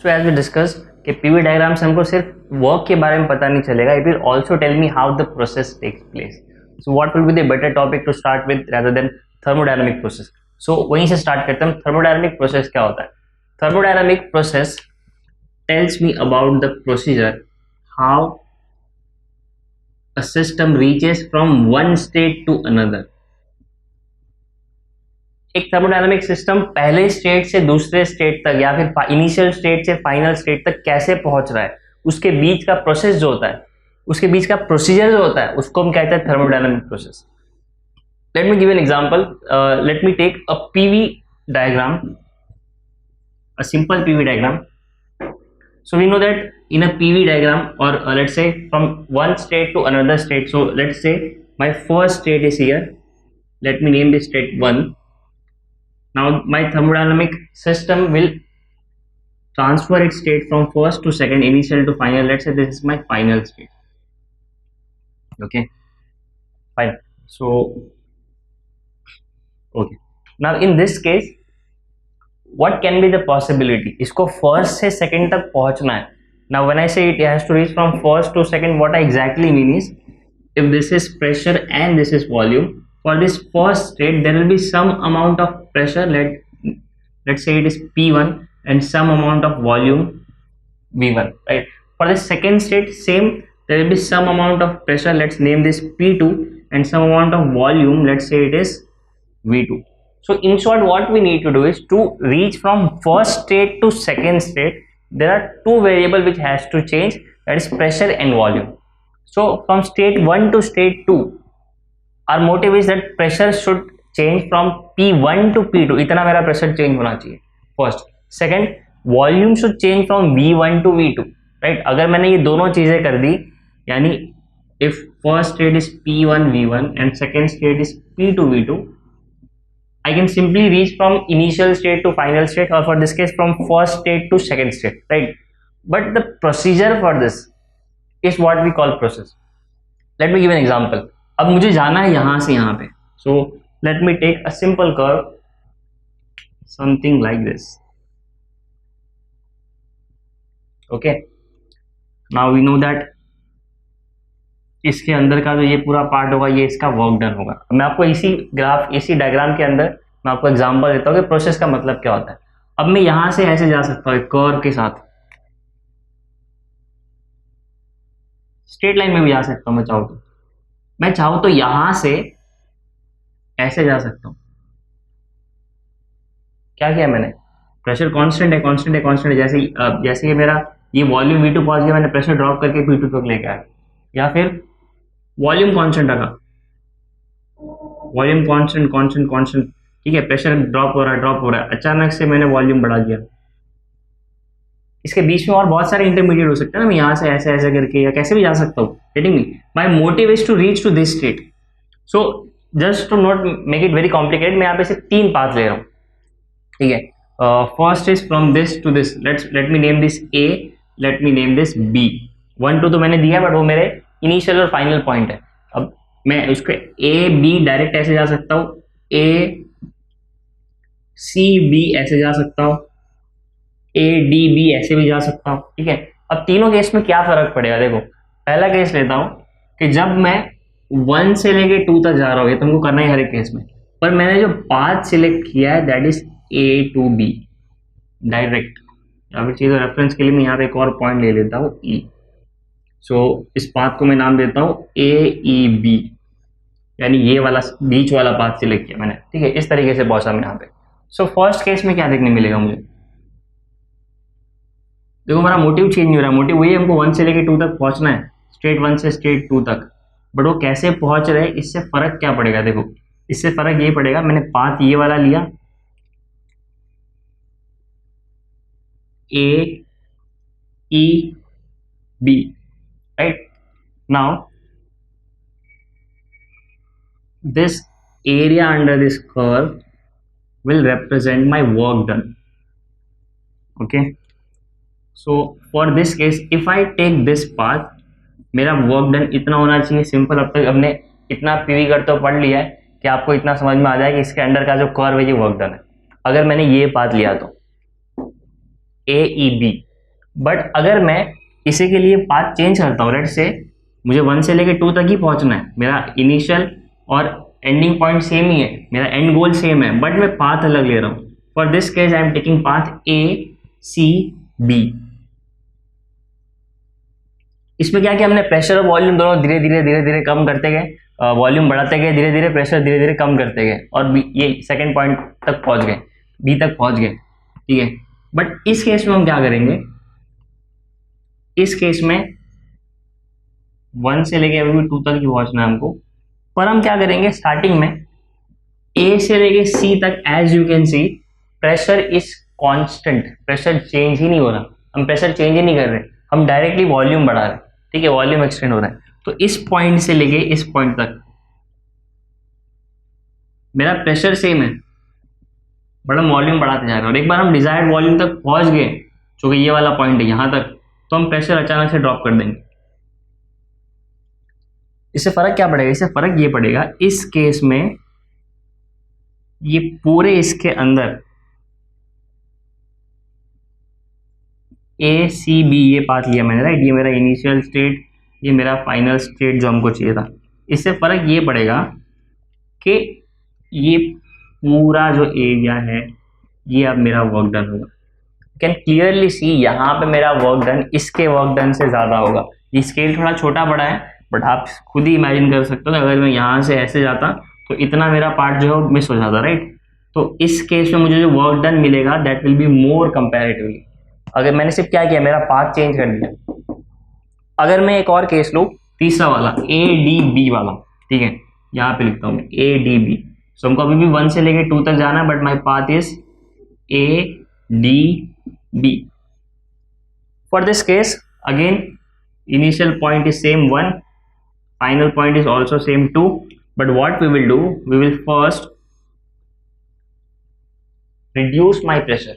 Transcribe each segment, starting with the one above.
So as we discuss कि PV diagram से हमको सिर्फ वर्क के बारे में पता नहीं चलेगा, it will also tell me how the process takes place. So what will be the better topic to start with rather than thermodynamic process. So वहीं से स्टार्ट करते हैं. थर्मोडायनामिक प्रोसेस क्या होता है? Thermodynamic process tells me about the procedure how a system reaches from one state to another. एक thermodynamic system पहले state से दूसरे स्टेट तक या फिर इनिशियल स्टेट से फाइनल स्टेट तक कैसे पहुंच रहा है, उसके बीच का प्रोसेस जो होता है, उसके बीच का प्रोसीजर जो होता है, उसको हम कहते हैं thermodynamic process. Let me give an example. Let me take a PV diagram, a simple PV diagram. So we know that in a PV diagram, or let's say from one state to another state. So let's say my first state is here. Let me name this state 1. Now my thermodynamic system will transfer its state from first to second, initial to final. Let's say this is my final state. Okay, fine. So okay, now in this case what can be the possibility? इसको first से second तक पहुंचना है. Now when I say it has to reach from first to second, what I exactly mean is, if this is pressure and this is volume, for this first state there will be some amount of pressure, let's say it is P1, and some amount of volume V1, right? For the second state, same, there will be some amount of pressure, let's name this P2, and some amount of volume, let's say it is V2. So in short, what we need to do is to reach from first state to second state, there are two variables which has to change, that is pressure and volume. So from state 1 to state 2, our motive is that pressure should change from P1 to P2. इतना मेरा pressure change होना चाहिए first. Second, volume should change from V1 to V2, right? अगर मैंने ये दोनों चीजें कर दी, यानी if first state is P1 V1 and second state is P2 V2, I can simply reach from initial state to final state, or for this case from first state to second state, right? But the procedure for this is what we call process. Let me give an example. अब मुझे जाना है यहाँ से यहाँ पे. So let me take a simple curve, something like this. Okay. Now we know that इसके अंदर का जो ये पूरा पार्ट होगा, ये इसका वर्क डन होगा. मैं आपको इसी ग्राफ, इसी डायग्राम के अंदर मैं आपको एग्जांपल देता हूँ कि प्रोसेस का मतलब क्या होता है. अब मैं यहां से ऐसे जा सकता हूँ कर्व के साथ, स्ट्रेट लाइन में भी जा सकता हूँ मैं चाहूँ तो यहां से ऐसे जा सकता हूँ. क्या किया मैंने? प्रेशर कांस्टेंट है. जैसे कि मेरा ये वॉल्यूम V2 पहुंच गया, मैंने प्रेशर ड्रॉप करके P2 तक लेके आया. या फिर वॉल्यूम कांस्टेंट रखा, वॉल्यूम कांस्टेंट, ठीक है, प्रेशर ड्रॉप हो रहा है, अचानक से मैंने वॉल्यूम बढ़ा दिया. इसके बीच में और बहुत सारे इंटरमीडिएट हो सकते हैं ना. मैं यहाँ से ऐसे करके या कैसे भी जा सकता हूँ. Getting me? My motive is to reach to this state. So just to not make it very complicated, मैं यहाँ पे से 3 पाथ ले रहा हूँ, ठीक है. First is from this to this. Let me name this A, let me name this B. 1 2 तो मैंने दिया, बट वो मेरे इनिशियल और फाइनल पॉइंट है. अब मैं उसको A B डायरेक्ट ऐसे जा सकता हूँ, A C B ऐसे जा सकता हूँ, A D B ऐसे भी जा सकता हूँ, ठीक है. अब तीनों केस में क्या फर्क पड़ेगा? देखो, पहला केस लेता हूँ कि जब मैं 1 से लेके 2 तक जा रहा हूँ, ये तुमको करना है हर एक केस में, पर मैंने जो पाथ सिलेक्ट किया है that is A to B direct. या फिर चीज़ रेफरेंस के लिए मैं यहाँ पे एक और पॉइंट ले लेता हूँ E. सो इस पाथ को मैं नाम देता हूँ AEB, यानी ये वाला बीच वाला पाथ सिलेक्ट किया मैंने, ठीक है. इस तरीके से पहुंचा मैं यहाँ पे. सो फर्स्ट केस में क्या देखने मिलेगा मुझे? देखो, हमारा मोटिव चेंज नहीं हो रहा. मोटिव वही है, हमको 1 से लेके 2 तक पहुंचना है, स्टेट 1 से स्टेट 2 तक. बट वो कैसे पहुंच रहे, इससे फर्क क्या पड़ेगा? देखो, इससे फर्क ये पड़ेगा, मैंने पाथ ये वाला लिया, AEB, right? Now this area under this curve will represent my work done. Okay, so for this case if I take this path, मेरा वर्क डन इतना होना चाहिए. सिंपल. अब तक हमने इतना पीवी करते हुए पढ़ लिया है कि आपको इतना समझ में आ जाए कि इसके अंदर का जो कर्व है ये वर्क डन है. अगर मैंने ये पाथ लिया तो AEB, बट अगर मैं इसी के लिए पाथ चेंज करता हूँ, लेट से मुझे 1 से लेके 2 तक ही पहुंचना है, मेरा इनिशियल और एंडिंग पॉइंट सेम ही है, मेरा एंड गोल सेम है, बट मैं पाथ अलग ले रहा हूँ. For this case I am taking path ACB. इसमें क्या किया हमने, प्रेशर और वॉल्यूम दोनों धीरे धीरे कम करते गए, वॉल्यूम बढ़ाते गए धीरे धीरे, प्रेशर धीरे धीरे कम करते गए, और ये सेकेंड पॉइंट तक पहुंच गए, B तक पहुंच गए. ठीक है, बट इस केस में हम क्या करेंगे, इस केस में 1 से लेके अभी 2 तक ही पहुंचना है हमको. पर हम क्या करेंगे, स्टार्टिंग में A से लेके C तक, as you can see pressure is constant, pressure change ही नहीं हो रहा, हम प्रेशर चेंज ही नहीं कर रहे, हम डायरेक्टली वॉल्यूम बढ़ा रहे हैं. ठीक है, वॉल्यूम एक्सटेंड हो रहा है. तो इस पॉइंट से लेके इस पॉइंट तक मेरा प्रेशर सेम है, बट हम वॉल्यूम बढ़ाते जा रहे हैं. और एक बार हम डिजायर्ड वॉल्यूम तक पहुंच गए, जो कि ये वाला पॉइंट है यहां तक, तो हम प्रेशर अचानक से ड्रॉप कर देंगे. इससे फर्क क्या पड़ेगा, इससे फर्क ये पड़ेगा, इस केस में ये पूरे इसके अंदर ACB ये पाथ लिया मैंने, राइट, ये मेरा इनिशियल स्टेट, ये मेरा फाइनल स्टेट जो हमको चाहिए था. इससे फर्क ये पड़ेगा कि ये पूरा जो एरिया है ये अब मेरा वर्क डन होगा. कैन क्लियरली सी यहाँ पे मेरा वर्क डन इसके वर्क डन से ज्यादा होगा. ये स्केल थोड़ा छोटा बड़ा है, बट आप खुद ही इमेजिन कर सकते हो कि अगर मैं यहाँ से ऐसे जाता तो इतना मेरा पार्ट जो है मिस हो जाता, राइट. तो इस केस में मुझे जो वर्क डन मिलेगा that will be more comparatively. अगर मैंने सिर्फ क्या किया, मेरा पाथ चेंज कर दिया. अगर मैं एक और केस लूँ, तीसरा वाला ADB वाला, ठीक है, यहाँ पे लिखता हूँ ADB. सो हमको अभी भी 1 से लेके 2 तक जाना है, but my path is ADB. For this case again initial point is same 1, final point is also same 2, but what we will do, we will first reduce my pressure.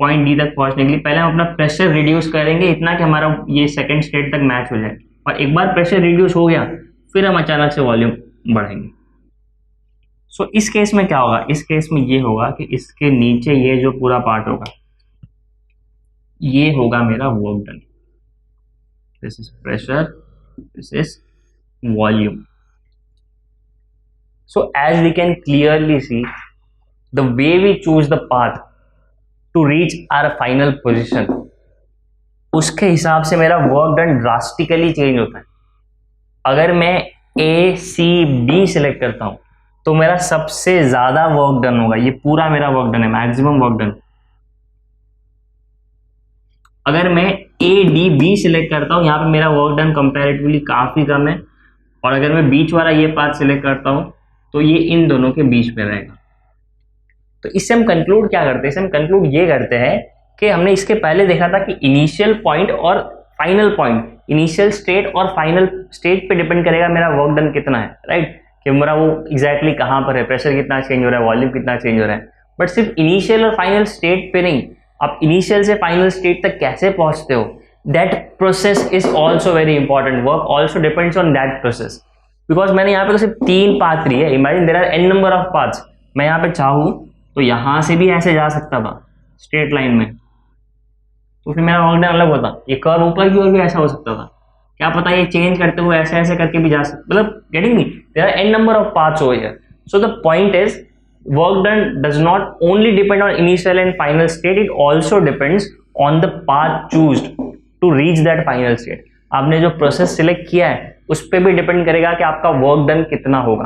Point D तक पहुंचने के लिए पहले हम अपना pressure reduce करेंगे इतना कि हमारा ये सेकंड स्टेट तक मैच हो जाए, और एक बार प्रेशर रिड्यूस हो गया फिर हम अचानक से वॉल्यूम बढ़ाएंगे. सो इस केस में क्या होगा, इस केस में ये होगा कि इसके नीचे ये जो पूरा पार्ट होगा ये होगा मेरा work done. This is pressure, this is volume. So as we can clearly see, the way we choose the path to reach our final position, उसके हिसाब से मेरा वर्क डन ड्रास्टिकली चेंज होता है. अगर मैं ACB सिलेक्ट करता हूं तो मेरा सबसे ज्यादा वर्क डन होगा, ये पूरा मेरा वर्क डन है, मैक्सिमम वर्क डन. अगर मैं ADB सिलेक्ट करता हूँ, यहाँ पे मेरा वर्क डन कंपैरेटिवली काफी कम है, और अगर मैं बीच वाला ये पाथ सिलेक्ट करता हूँ तो ये इन दोनों के बीच में रहेगा. तो इससे हम कंक्लूड क्या करते हैं, इससे हम कंक्लूड ये करते हैं कि हमने इसके पहले देखा था कि इनिशियल पॉइंट और फाइनल पॉइंट, इनिशियल स्टेट और फाइनल स्टेट पे डिपेंड करेगा मेरा वर्क डन कितना है, राइट, कि मेरा वो एग्जैक्टली कहाँ पर है, प्रेशर कितना चेंज हो रहा है, वॉल्यूम कितना चेंज हो रहा है. बट सिर्फ इनिशियल और फाइनल स्टेट पे नहीं, आप इनिशियल से फाइनल स्टेट तक कैसे पहुंचते हो, that process is also very important. Work also depends on that process. Because मैंने यहाँ पे तो सिर्फ 3 पाथ ली है, imagine there are n number of paths. मैं यहाँ पे चाहूँ तो यहाँ से भी ऐसे जा सकता था स्ट्रेट लाइन में, तो फिर मेरा वर्क डन अलग होता. ये कर्व ऊपर की ओर भी ऐसा हो सकता था, क्या पता ये चेंज करते हुए ऐसे ऐसे करके भी जा सकता, मतलब getting me, there are n number of paths over here. So the point is work done does not only depend on initial and final state, it also depends on the path chosen to reach that final state. आपने जो process select किया है उस पर भी depend करेगा कि आपका वर्क डन कितना होगा.